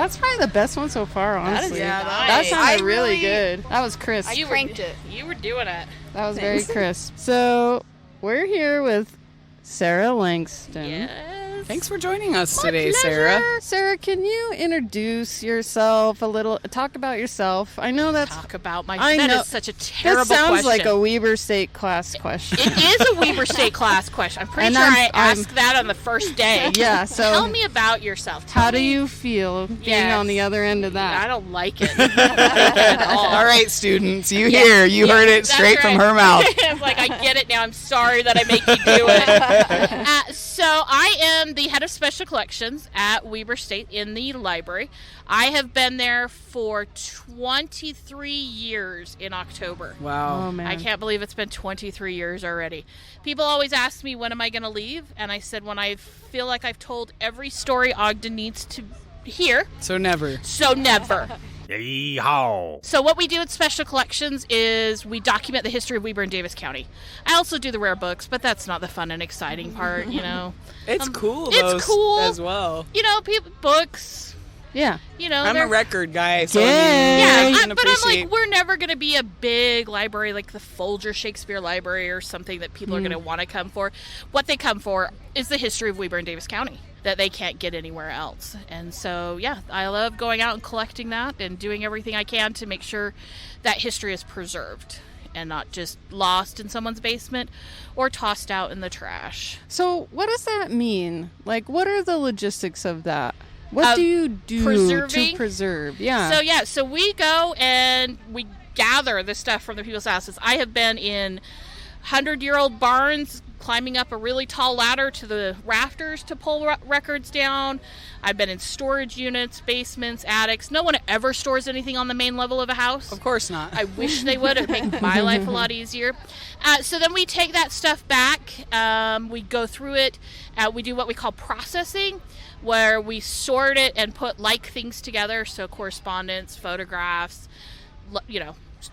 That's probably the best one so far, honestly. That sounded really good. That was crisp. You cranked it. You were doing it. That was very crisp. So, we're here with Sarah Langsdon. Yes. Thanks for joining us today, pleasure. Sarah. Sarah, can you introduce yourself a little? Talk about yourself. I know that's... Talk about that is such a terrible question. That sounds question. like a Weber State class question. It is a Weber State class question. I'm pretty sure I asked that on the first day. Yeah, so... Tell me about yourself. How do you feel being on the other end of that? I don't like it. At all right, students, you heard it straight from her mouth. I'm like, I get it now. I'm sorry that I make you do it. So I am the head of special collections at Weber State in the library. I have been there for 23 years in October. Wow. Oh, man. I can't believe it's been 23 years already. People always ask me, when am I going to leave? And I said, when I feel like I've told every story Ogden needs to hear. So never. So never. Yeehaw. So what we do at Special Collections is we document the history of Weber and Davis County. I also do the rare books, but that's not the fun and exciting part, you know. It's cool, it's cool as well. You know, books. Yeah. You know, I'm a record guy, so but I'm like, we're never going to be a big library like the Folger Shakespeare Library or something that people are going to want to come for. What they come for is the history of Weber and Davis County that they can't get anywhere else. And so, yeah, I love going out and collecting that and doing everything I can to make sure that history is preserved and not just lost in someone's basement or tossed out in the trash. So what does that mean? Like, what are the logistics of that? What do you do to preserve? Yeah. So we go and we gather the stuff from the people's houses. I have been in 100-year-old barns, climbing up a really tall ladder to the rafters to pull records down. I've been in storage units, basements, attics. No one ever stores anything on the main level of a house. Of course not. I wish they would. It would make my life a lot easier. So then we take that stuff back. We go through it. We do what we call processing, where we sort it and put like things together. So correspondence, photographs,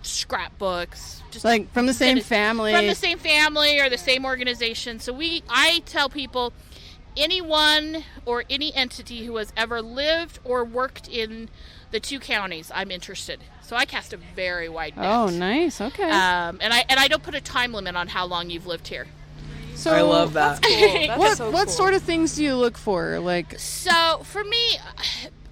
scrapbooks, just like from the same family or the same organization. So I tell people, anyone or any entity who has ever lived or worked in the two counties, I'm interested. So I cast a very wide net. Oh, nice. Okay. And I don't put a time limit on how long you've lived here. So I love that. That's cool. What sort of things do you look for? Like, so for me,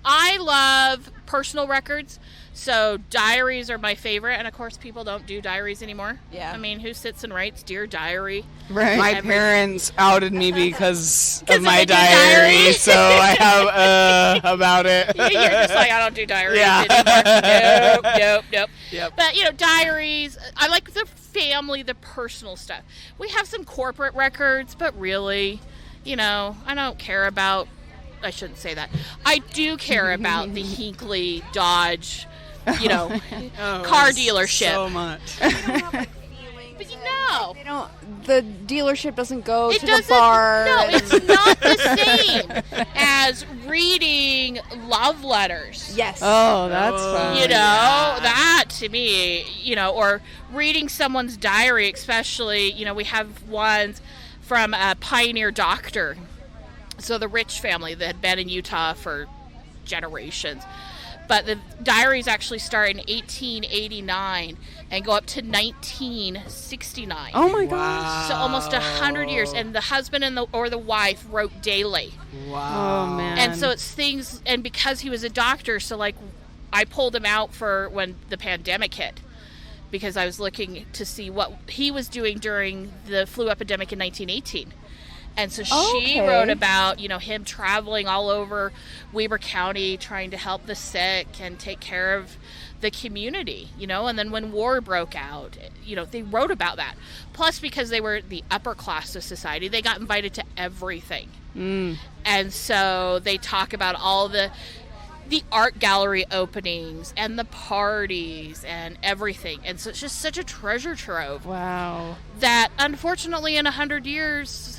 I love personal records. So diaries are my favorite, and of course people don't do diaries anymore. Yeah. I mean, who sits and writes Dear Diary? Right. My parents outed me because of my diary, so I have about it. You're just like, I don't do diaries Yeah. anymore. Nope. Yep. But, diaries, I like the family, the personal stuff. We have some corporate records, but really, I don't care about, I shouldn't say that. I do care about the Hinckley, Dodge, car dealership. So much. But they don't. The dealership doesn't go to the bar. bar. No, it's not the same as reading love letters. Yes. Oh, that's fun. That to me, or reading someone's diary, especially, we have ones from a pioneer doctor. So the Rich family that had been in Utah for generations. But the diaries actually start in 1889 and go up to 1969. Oh my gosh. So almost 100 years. And the husband or the wife wrote daily. Wow. Oh, man. And so it's things, and because he was a doctor, so like I pulled him out for when the pandemic hit, because I was looking to see what he was doing during the flu epidemic in 1918. And so she wrote about, him traveling all over Weber County, trying to help the sick and take care of the community, and then when war broke out, they wrote about that. Plus, because they were the upper class of society, they got invited to everything. And so they talk about all the art gallery openings and the parties and everything. And so it's just such a treasure trove. Wow. That unfortunately in 100 years...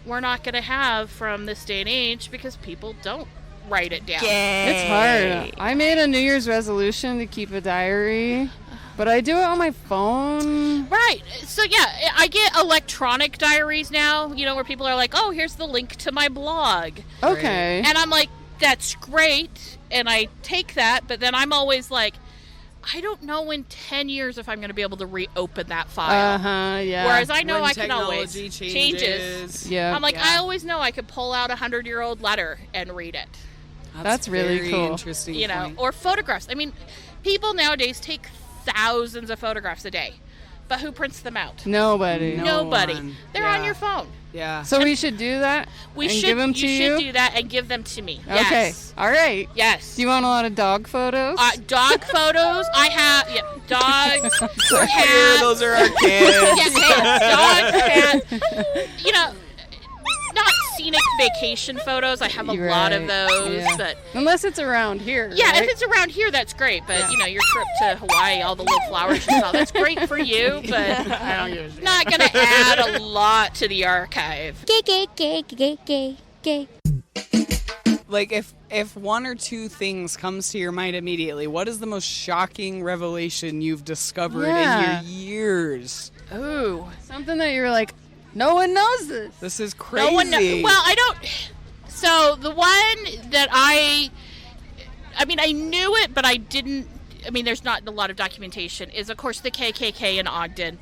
we're not going to have from this day and age because people don't write it down. It's hard. I made a New Year's resolution to keep a diary, but I do it on my phone. Right. So, yeah, I get electronic diaries now, where people are like, oh, here's the link to my blog. Okay. And I'm like, that's great, and I take that, but then I'm always like, I don't know in 10 years if I'm going to be able to reopen that file. Yeah. Whereas I know when I can always changes. Yeah. I'm like, I always know I could pull out a 100-year-old letter and read it. That's really cool. Interesting. You know, or photographs. I mean, people nowadays take thousands of photographs a day, but who prints them out? Nobody. Nobody. They're on your phone. Yeah. So we should do that? We should. Give them to you? Should do that and give them to me. Okay. Yes. All right. Yes. Do you want a lot of dog photos? Dog photos. I have dogs, cats. Those are our kids. Dogs, cats. You know, not scenic vacation photos. I have a lot of those, but unless it's around here. Yeah, right? if it's around here, that's great. But you know, your trip to Hawaii, all the little flowers you saw, that's great for you. But I don't give a shit. Not gonna add a lot to the archive. Gay. Like, if one or two things comes to your mind immediately, what is the most shocking revelation you've discovered in your years? Ooh, something that you're like, no one knows this. This is crazy. No one knows. Well, I don't. So the one that I mean, I knew it, but I didn't. I mean, there's not a lot of documentation. Is of course the KKK in Ogden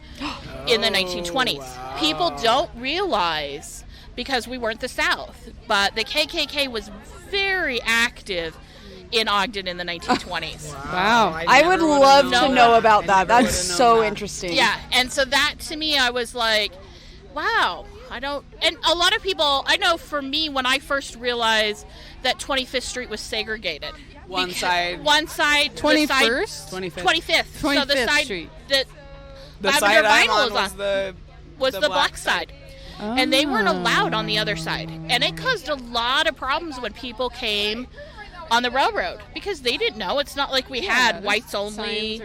in the 1920s. Wow. People don't realize because we weren't the South, but the KKK was very active in Ogden in the 1920s. Wow. I would love to know about that. That's so interesting. Yeah, and so that to me, I was like, wow, and a lot of people, I know for me, when I first realized that 25th Street was segregated. One side. 21st? 25th. So the side Street. that The side I'm on was the black side. Oh. And they weren't allowed on the other side. And it caused a lot of problems when people came on the railroad because they didn't know. It's not like we had whites only,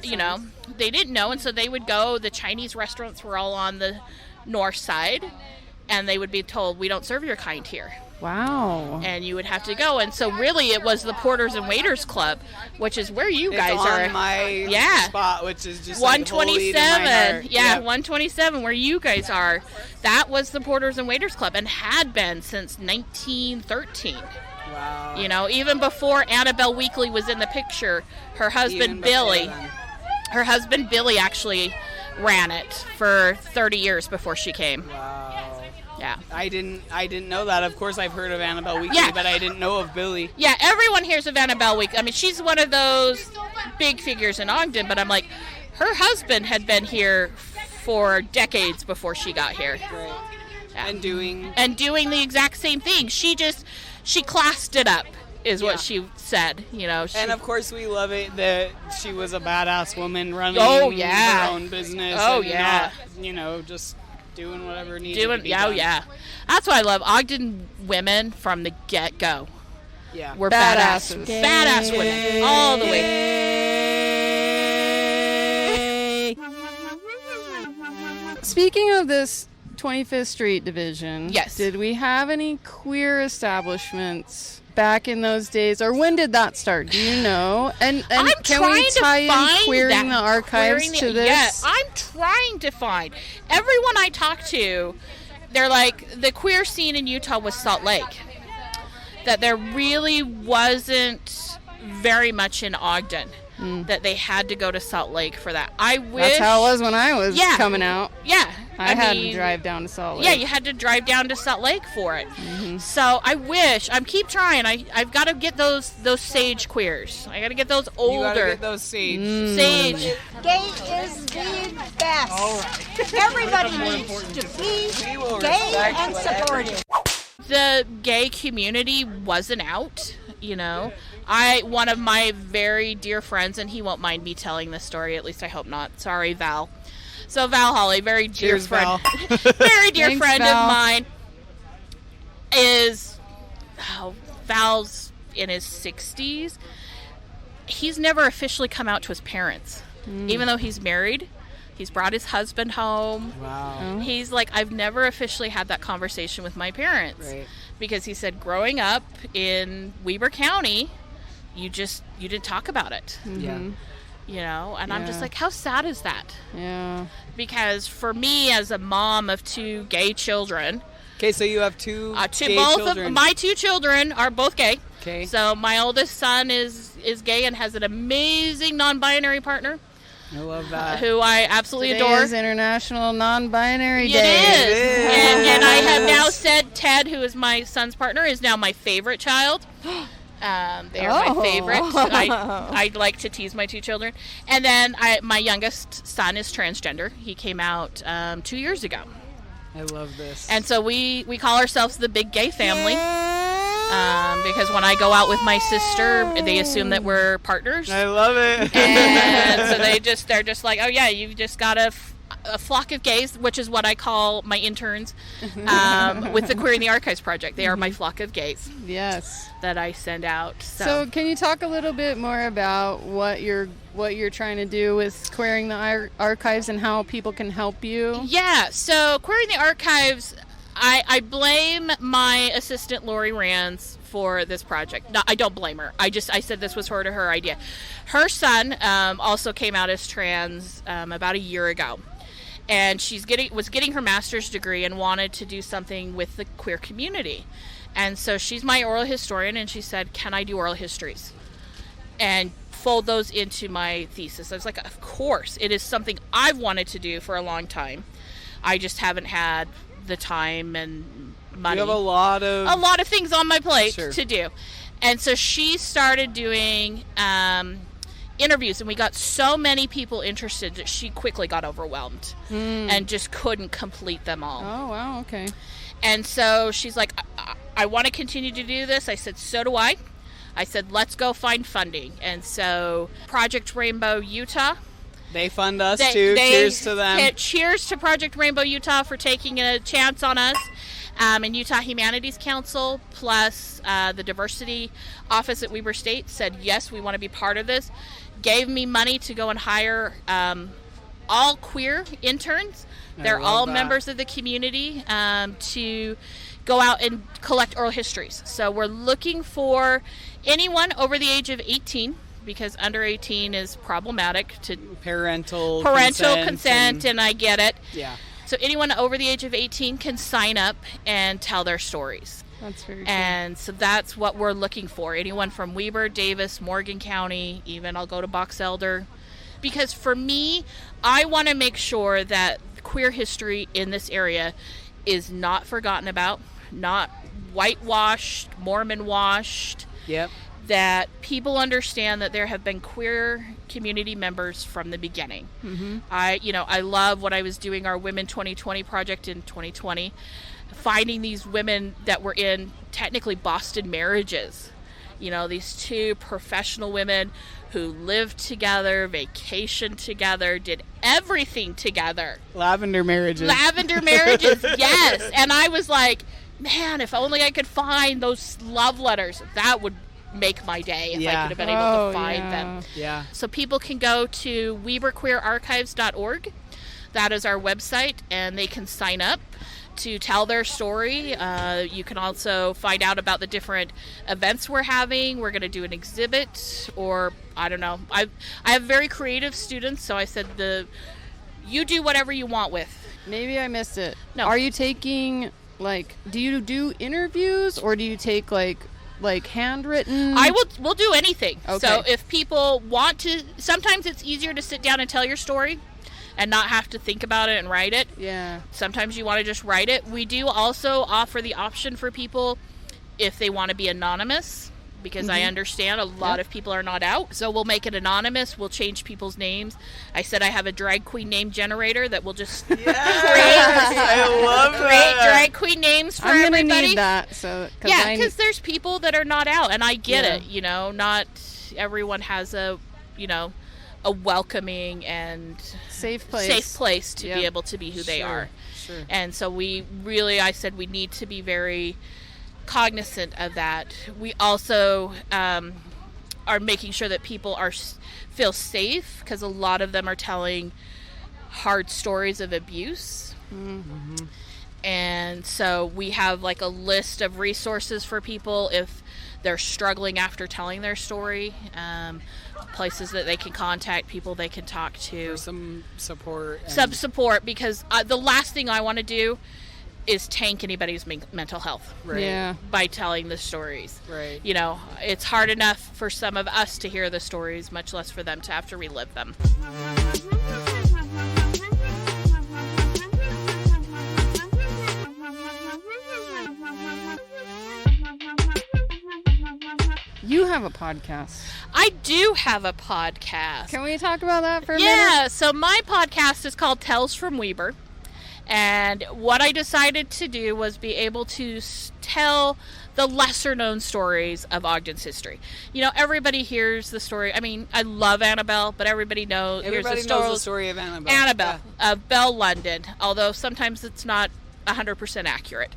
you know. They didn't know, and so they would go. The Chinese restaurants were all on the north side, and they would be told, we don't serve your kind here. Wow. And you would have to go. And so really it was the Porters and Waiters Club, which is where you guys are. On my spot, which is just 127. Like yeah, 127, where you guys are. That was the Porters and Waiters Club and had been since 1913. Wow. You know, even before Annabelle Weekly was in the picture, her husband Billy actually ran it for 30 years before she came. Wow. Yeah. I didn't know that. Of course I've heard of Annabelle Weekly, but I didn't know of Billy. Yeah, everyone hears of Annabelle Weekly. I mean, she's one of those big figures in Ogden, but I'm like, her husband had been here for decades before she got here. Right. Yeah. And doing the exact same thing. She classed it up, is what she said, you know. And of course we love it that she was a badass woman running her own business. Not, you know, just doing whatever needed to be done. Yeah. That's what I love. Ogden women from the get-go. Yeah. We're badasses. Badass women. All the way. Speaking of this 25th Street division, yes. Did we have any queer establishments back in those days, or when did that start? Do you know? And can we tie in queering the archives to this? Yeah, I'm trying to find. Everyone I talk to, they're like, the queer scene in Utah was Salt Lake. That there really wasn't very much in Ogden. That they had to go to Salt Lake for that. I wish. That's how it was when I was coming out. Yeah. I had to drive down to Salt Lake. Yeah, you had to drive down to Salt Lake for it. Mm-hmm. So I wish. I keep trying. I've got to get those sage queers. I got to get those older. You got to get those sage. Sage. Gay is the best. All right. Everybody needs to be gay and supportive. The gay community wasn't out, you know. One of my very dear friends, and he won't mind me telling this story, at least I hope not. Sorry, Val. So Val Holly, very dear friend, very dear Thanks, friend Val. of mine, Val's in his 60s. He's never officially come out to his parents, even though he's married. He's brought his husband home. Wow. He's like, I've never officially had that conversation with my parents. Right. Because he said, growing up in Weber County, you didn't talk about it. Mm-hmm. Yeah. You know, and I'm just like, how sad is that? Yeah. Because for me, as a mom of two gay children, Okay, so you have two gay both children. of my 2 children are both gay. Okay. So my oldest son is gay and has an amazing non-binary partner. I love that. Who I absolutely Today adore. is International Non-Binary It Day. is. And I have now said Ted, who is my son's partner, is now my favorite child. They are my favorite. I like to tease my 2 children. And then my youngest son is transgender. He came out 2 years ago. I love this. And so we call ourselves the big gay family. Because when I go out with my sister, they assume that we're partners. I love it. And so they're just like, oh yeah, you've just got a flock of gays, which is what I call my interns with the Queering the Archives project. They are my flock of gays. Yes. That I send out. So can you talk a little bit more about what you're trying to do with Queering the Archives and how people can help you? Yeah. So Queering the Archives, I blame my assistant Lori Rands for this project. No, I don't blame her. I said this was her idea. Her son also came out as trans about a year ago. And was getting her master's degree and wanted to do something with the queer community. And so she's my oral historian, and she said, can I do oral histories? And fold those into my thesis. I was like, of course. It is something I've wanted to do for a long time. I just haven't had the time and money. You have a lot of things on my plate Sure. to do. And so she started doing interviews, and we got so many people interested that she quickly got overwhelmed and just couldn't complete them all. Oh, wow, okay. And so she's like, I want to continue to do this. I said, so do I. I said, let's go find funding. And so Project Rainbow Utah. They fund us too. Cheers to them. Cheers to Project Rainbow Utah for taking a chance on us. And Utah Humanities Council plus the Diversity Office at Weber State said, yes, we want to be part of this. Gave me money to go and hire all queer interns. They're all members of the community to go out and collect oral histories. So we're looking for anyone over the age of 18, because under 18 is problematic to parental consent and I get it. Yeah. So anyone over the age of 18 can sign up and tell their stories. That's very cool. And so that's what we're looking for. Anyone from Weber, Davis, Morgan County, even I'll go to Box Elder. Because for me, I want to make sure that queer history in this area is not forgotten about, not whitewashed, Mormon washed. Yep. That people understand that there have been queer community members from the beginning. Mm-hmm. I love what I was doing, our Women 2020 project in 2020, finding these women that were in technically Boston marriages. These 2 professional women who lived together, vacationed together, did everything together. Lavender marriages. Yes. And I was like, man, if only I could find those love letters, that would make my day if I could have been able to find them. Yeah. So people can go to weberqueerarchives.org. That is our website, and they can sign up to tell their story. You can also find out about the different events we're having. We're going to do an exhibit, or I don't know. I have very creative students, so I said you do whatever you want with. Maybe I missed it. No. Are you taking, do you do interviews, or do you take, handwritten? We'll do anything. Okay. So if people want to, sometimes it's easier to sit down and tell your story and not have to think about it and write it. Yeah. Sometimes you want to just write it. We do also offer the option for people if they want to be anonymous, because I understand a lot of people are not out. So we'll make it anonymous. We'll change people's names. I said I have a drag queen name generator that will just I love create that. drag queen names for I'm everybody. gonna need that. Because there's people that are not out, and I get it. Not everyone has a welcoming and safe place to be able to be who they are. Sure. And so I said we need to be very cognizant of that. We also are making sure that people feel safe, because a lot of them are telling hard stories of abuse. Mm-hmm. And so we have a list of resources for people if they're struggling after telling their story, places that they can contact, people they can talk to. For some support. Support, because the last thing I want to do is tank anybody's mental health. Right. Yeah. By telling the stories. Right. You know, it's hard enough for some of us to hear the stories, much less for them to have to relive them. You have a podcast. I do have a podcast. Can we talk about that for a minute? Yeah, so my podcast is called Tales from Weber. And what I decided to do was be able to tell the lesser-known stories of Ogden's history. You know, everybody hears the story. I mean, I love Annabelle, but everybody knows Everybody knows the story of Annabelle. Annabelle, of Belle London, although sometimes it's not 100% accurate.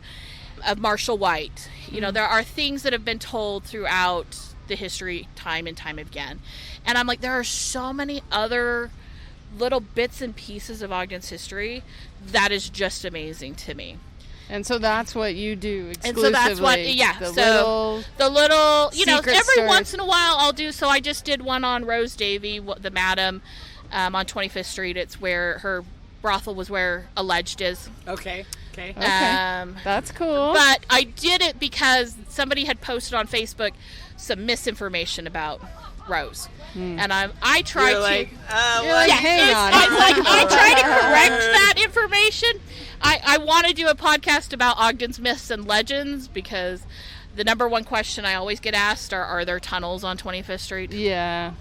Of Marshall White. You know, there are things that have been told throughout the history time and time again. And I'm like, there are so many other little bits and pieces of Ogden's history that is just amazing to me. And so that's what you do exclusively. And so that's what, the little, you know, every stories. once in a while I'll do. So I just did one on Rose Davy, the madam, on 25th Street. It's where her brothel was, where alleged is. Okay. That's cool. But I did it because somebody had posted on Facebook some misinformation about Rose. And I tried hang on. I try to correct that information. I want to do a podcast about Ogden's myths and legends because the number one question I always get asked are there tunnels on 25th Street? Yeah.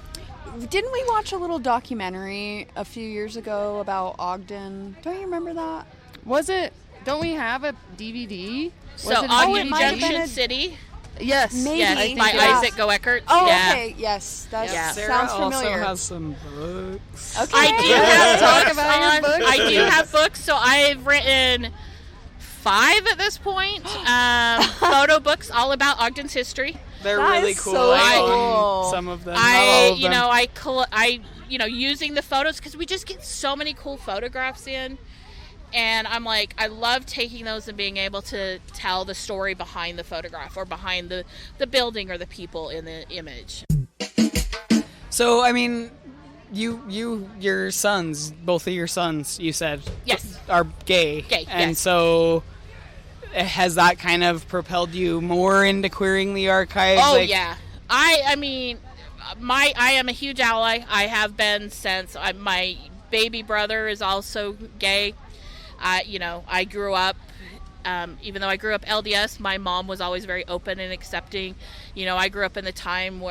Didn't we watch a little documentary a few years ago about Ogden? Don't you remember that? Was it? Don't we have a DVD? So Was it Ogden might have been Junction a- City. Yes. Maybe. Yes, by Yeah. Isaac Goeckert. Oh, yeah. okay. Yes, that Sarah sounds familiar. also has some books. Okay. I do Let's have talk books about your on- books. I do have books, so I've written 5 at this point. Photo books all about Ogden's history. They're That really is cool. so I cool. own some of them. Not all of them. Using the photos because we just get so many cool photographs in. And I'm like, I love taking those and being able to tell the story behind the photograph or behind the building or the people in the image. So, I mean, your sons, both of your sons, you said, Yes. are gay. Gay, And yes. so has that kind of propelled you more into queering the archives? Oh, yeah. I mean, I am a huge ally. I have been since my baby brother is also gay. I grew up, even though I grew up LDS, my mom was always very open and accepting. You know, I grew up in the time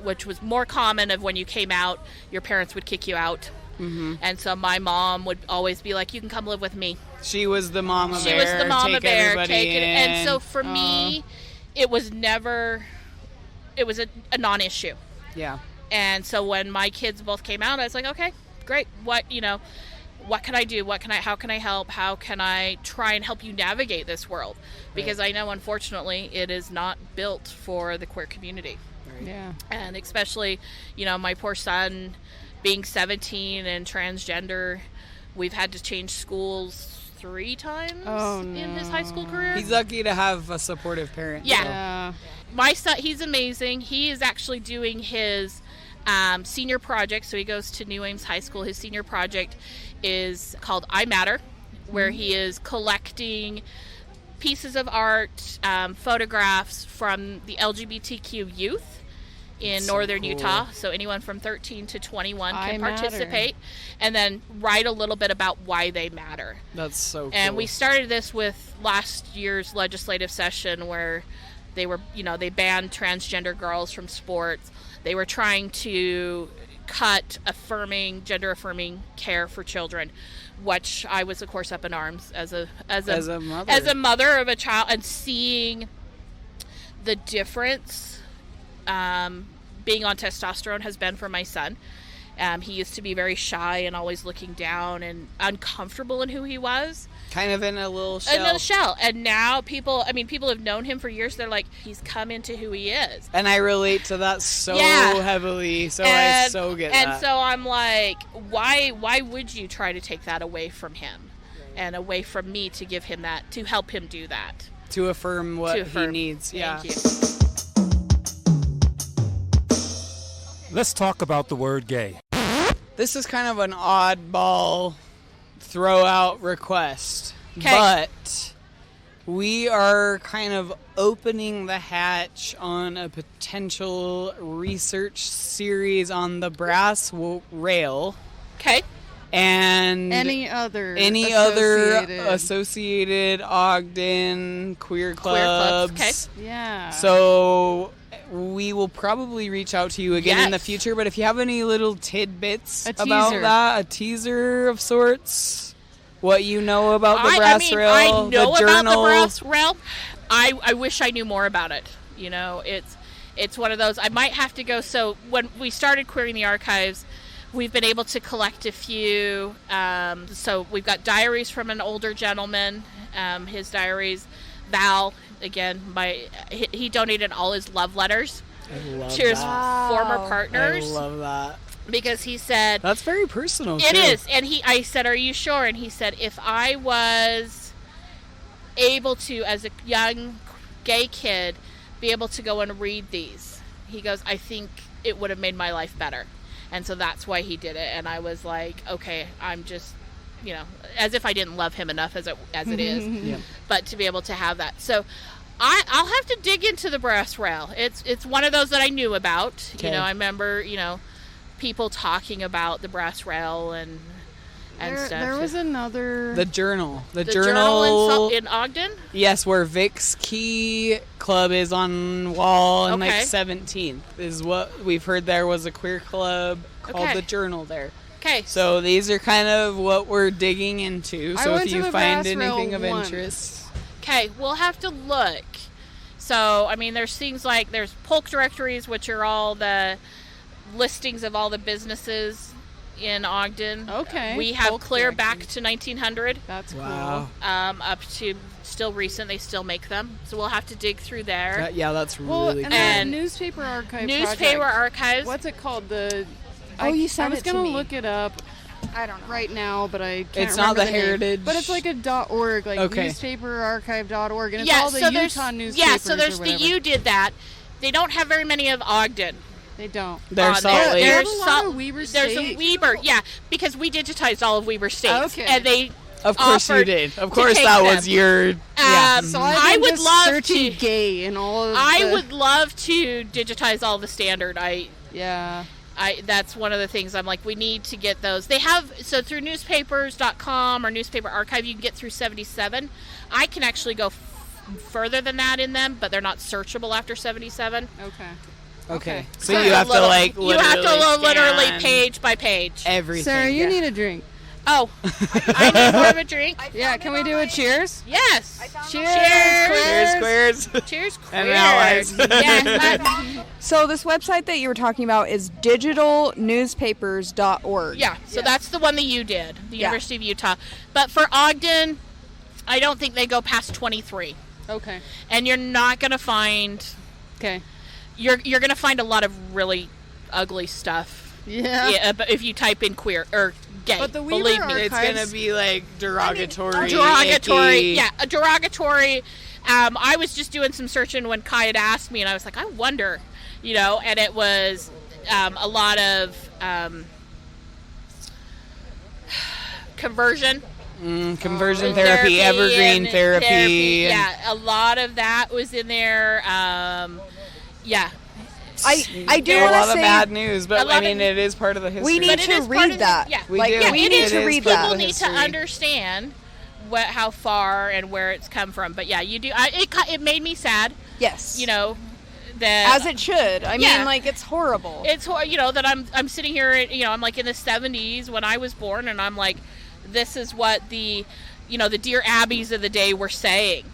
which was more common of when you came out, your parents would kick you out. Mm-hmm. And so my mom would always be like, you can come live with me. She was the mama bear. She was the mama bear. Take it. And so for me, it was a non-issue. Yeah. And so when my kids both came out, I was like, okay, great. What can I do? How can I help? How can I try and help you navigate this world? Because I know, unfortunately, it is not built for the queer community. Right. Yeah. And especially, my poor son being 17 and transgender, we've had to change schools 3 times in his high school career. He's lucky to have a supportive parent. Yeah. My son, he's amazing. He is actually doing his senior project. So he goes to New Ames High School. His senior project is called I Matter, where he is collecting pieces of art, photographs from the LGBTQ youth in northern Utah. So anyone from 13 to 21 can participate and then write a little bit about why they matter. That's so cool. And we started this with last year's legislative session where they were, they banned transgender girls from sports. They were trying to cut gender affirming care for children, which I was of course up in arms as a mother of a child, and seeing the difference being on testosterone has been for my son. He used to be very shy and always looking down and uncomfortable in who he was. Kind of in a little shell. And now people have known him for years. They're like, he's come into who he is. And I relate to that so heavily. So I so get that. And so I'm like, why would you try to take that away from him and away from me to give him that, to help him do that? To affirm what he needs. Thank you. Let's talk about the word gay. This is kind of an oddball throw out request. But we are kind of opening the hatch on a potential research series on the brass rail. Okay. And any other associated Ogden queer clubs. Okay. Yeah. So we will probably reach out to you again in the future, but if you have any little tidbits about that, a teaser of sorts, what you know about the brass rail, I know the journal. about the brass rail. I wish I knew more about it. You know, it's one of those. I might have to go. So when we started querying the archives, we've been able to collect a few. So we've got diaries from an older gentleman, his diaries. Val, again, he donated all his love letters to his former partners. I love that. Because he said... That's very personal, It is. And I said, are you sure? And he said, if I was able to, as a young gay kid, be able to go and read these, he goes, I think it would have made my life better. And so that's why he did it. And I was like, okay, I'm just, as if I didn't love him enough as it is. Yeah. But to be able to have that. So I'll have to dig into the brass rail. It's one of those that I knew about. Okay. I remember, people talking about the brass rail and stuff. There was another... The journal. The journal in Ogden? Yes, where Vic's Key Club is on Wall and 17th is what we've heard. There was a queer club called The Journal there. Okay. So these are kind of what we're digging into. So if you find anything of interest. Okay, we'll have to look. So, there's things like, there's Polk directories, which are all the listings of all the businesses in Ogden. Okay. We have clear back to 1900. That's cool. Up to still recent. They still make them. So we'll have to dig through there. That's really cool. And newspaper archive Newspaper project. archives. What's it called? You sent it to me. I was going to look it up. I don't know. Right now, but I can't It's remember not the Heritage. But it's like a .org, newspaperarchive.org, and it's all the Utah newspapers. Yeah, so there's you did that. They don't have very many of Ogden. They don't. There's Salt Lake. There's a lot of Weber State. There's a Weber, because we digitized all of Weber State. Okay. And they Of course you did. Of course that was your... So I would love searching to... gay and all of I would love to digitize all the standard. That's one of the things I'm like, we need to get those. They have, so through newspapers.com or newspaper archive, you can get through 77. I can actually go further than that in them, but they're not searchable after 77. Okay. So you have to literally page by page. Everything. Sarah, you need a drink. Oh, I need more of a drink. Yeah, can we do a cheers? Yes. Cheers. Cheers, queers. Cheers, And allies. Yeah. So this website that you were talking about is digitalnewspapers.org. Yeah, so that's the one that you did, the University of Utah. But for Ogden, I don't think they go past 23. Okay. And you're not going to find... Okay. You're going to find a lot of really ugly stuff. Yeah. But if you type in queer or gay, but the Weaver believe me, it's going to be like derogatory. Derogatory. Icky. Yeah, a derogatory. I was just doing some searching when Kai had asked me, and I was like, I wonder, and it was a lot of conversion. Conversion therapy, evergreen therapy. Yeah, a lot of that was in there. Yeah. I do a want lot to of say bad news, but it is part of the history. we need to read that. We do. We need to read that. People need to understand how far and where it's come from. But yeah, you do. It made me sad. Yes. That as it should. I mean, it's horrible. It's that I'm sitting here. I'm like in the 70s when I was born, and I'm like, this is what the dear Abbeys of the day were saying.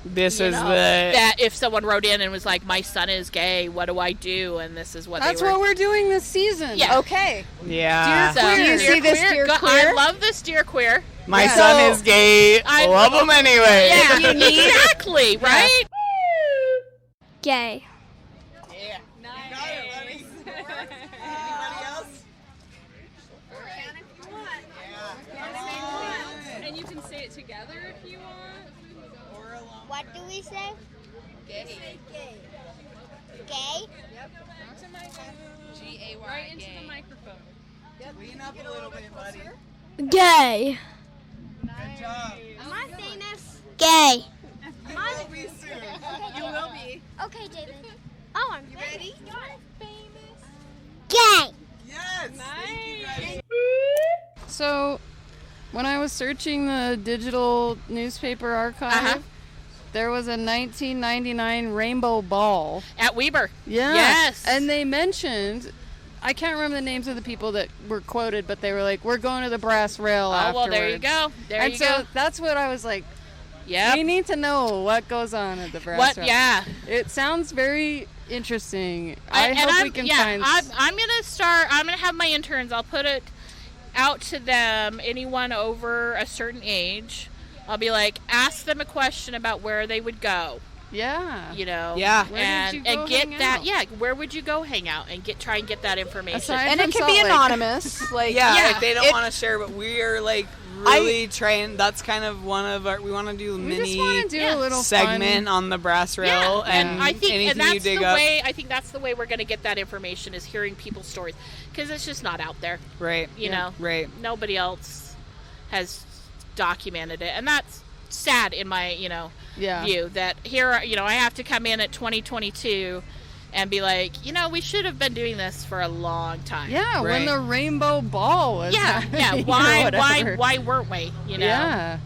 This is that if someone wrote in and was like, my son is gay, what do I do? And this is what that's they were. what we're doing this season. Yeah. Okay. Yeah. Dear queer. You see this, dear queer? I love this, dear queer. My son is gay. I love him anyway. Yeah. Exactly. Right. Gay. Yeah. Nice. Anybody else? And you can say it together if you want. What do we say? Gay. Gay. Gay? Yep. G-A-Y. Right into the microphone. Yep. Lean up a little bit, buddy. Gay. Good job. Gay. Mine will be soon. You will be. Okay, David. Oh, I'm Ready? famous. Gay. Yes. Nice. So, when I was searching the digital newspaper archive, there was a 1999 Rainbow Ball. At Weber. Yeah. Yes. And they mentioned, I can't remember the names of the people that were quoted, but they were like, we're going to the brass rail afterwards. Well, there you go. And so that's what I was like, we need to know what goes on at the brass rail. Yeah. It sounds very interesting. I hope we can find... I'm going to have my interns, I'll put it out to them, anyone over a certain age. I'll be like, ask them a question about where they would go. Yeah. You know. Yeah. And get that. Yeah. Where would you go hang out and try and get that information? And it can be anonymous. Like like they don't want to share, but we are like really trying. That's kind of one of our. We want to do a mini a little segment on the brass rail, and I think, anything and that's you dig the up. way. I think that's the way we're going to get that information is hearing people's stories, because it's just not out there. Right. You know. Right. Nobody else has documented it, and that's sad in my view that here I have to come in at 2022 and be like, we should have been doing this for a long time. Yeah, when the Rainbow Ball was why weren't we? Yeah.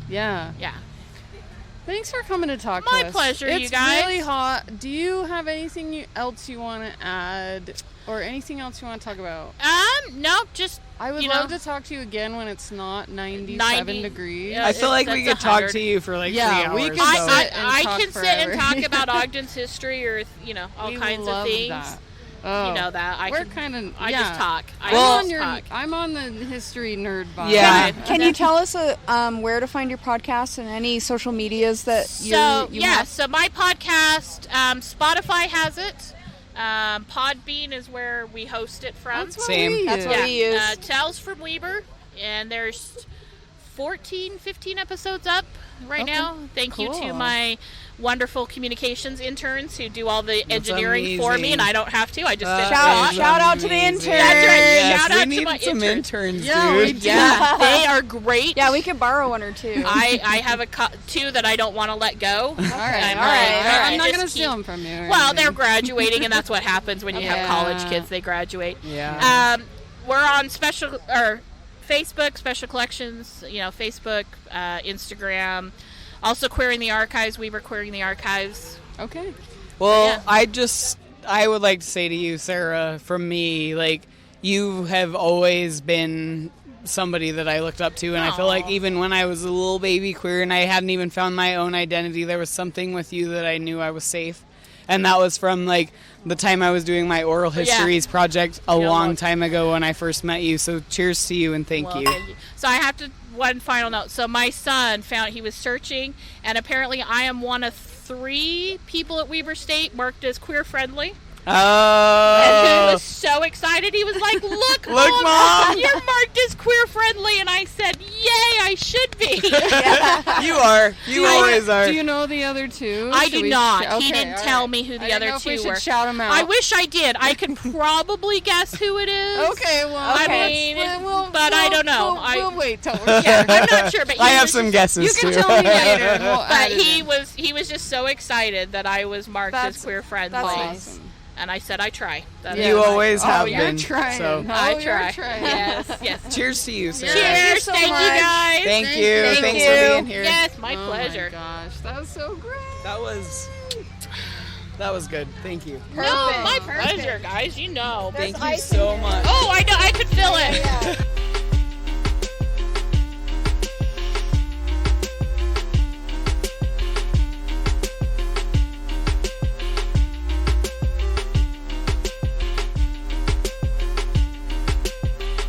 Thanks for coming to talk to us. My pleasure, you guys. It's really hot. Do you have anything else you want to add or anything else you want to talk about? No, just I would love to talk to you again when it's not 97 degrees. I feel like we could talk to you for like 3 hours. We could I can sit and talk about Ogden's history or all kinds of things. That. Oh, you know that I just talk. I'm on the history nerd vibe. Yeah. Can you tell us where to find your podcast and any social medias that you have? So my podcast, Spotify has it. Podbean is where we host it from. That's what we use. Tales from Weber, and there's 15 episodes up right now. Thank you to my wonderful communications interns who do all the engineering for me, and I don't have to. I just shout out to the interns. That's right. Yes, shout out we to need my some interns, yeah, dude. Yeah, they are great. Yeah, we can borrow one or two. I have two that I don't want to let go. All right. I'm not going to steal them from you. Well, they're graduating, and that's what happens when you have college kids. They graduate. Yeah. We're on Facebook, Special Collections, Facebook, Instagram. Also Queering the Archives. We were Queering the Archives. Okay. Well, I would like to say to you, Sarah, from me, like, you have always been somebody that I looked up to, and I feel like even when I was a little baby queer and I hadn't even found my own identity, there was something with you that I knew I was safe. And that was from, like, the time I was doing my oral histories project a long time ago when I first met you. So cheers to you and thank you. So I have to, one final note. So my son he was searching, and apparently I am one of 3 people at Weber State marked as queer friendly. Oh. And he was so excited. He was like, look, Mom, you're marked as queer friendly. And I said, yay, I should be. You are. You always are. Do you know the other 2? I do not. He didn't tell me who the other 2 we were. Should shout them out. I wish I did. I can probably guess who it is. Okay, well, but I don't know. We'll wait till I'm not sure. But I have some guesses too. You can tell me later. But he was just so excited that I was marked as queer friendly. That's awesome. And I said, I try. You always have been. Trying. So. I try. Yes. Cheers to you, Sarah. Cheers. so Thank much. you, guys. Thank you. Thanks for being here. Yes, my pleasure. Oh, my gosh. That was so great. That was good. Thank you. No, my pleasure, guys. You know. Thank you so much. Oh, I know. I could feel it. Yeah.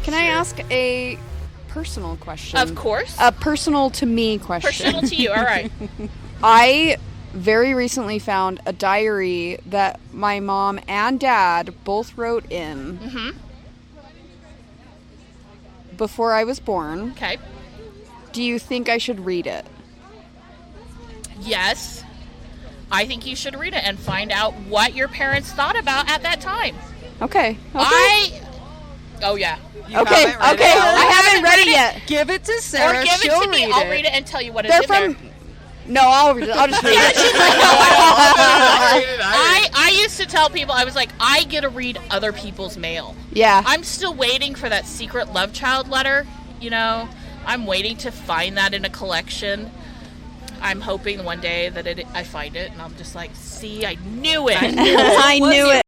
Can I ask a personal question? Of course. A personal to me question. Personal to you. All right. I very recently found a diary that my mom and dad both wrote in before I was born. Okay. Do you think I should read it? Yes. I think you should read it and find out what your parents thought about at that time. Okay. Oh, yeah. Okay. I haven't read it yet. Give it to Sarah. Or give it to me. I'll read it and tell you what it's in there. No, I'll just read it. I used to tell people, I was like, I get to read other people's mail. Yeah. I'm still waiting for that secret love child letter, I'm waiting to find that in a collection. I'm hoping one day that I find it, and I'm just like, see, I knew it. I knew it.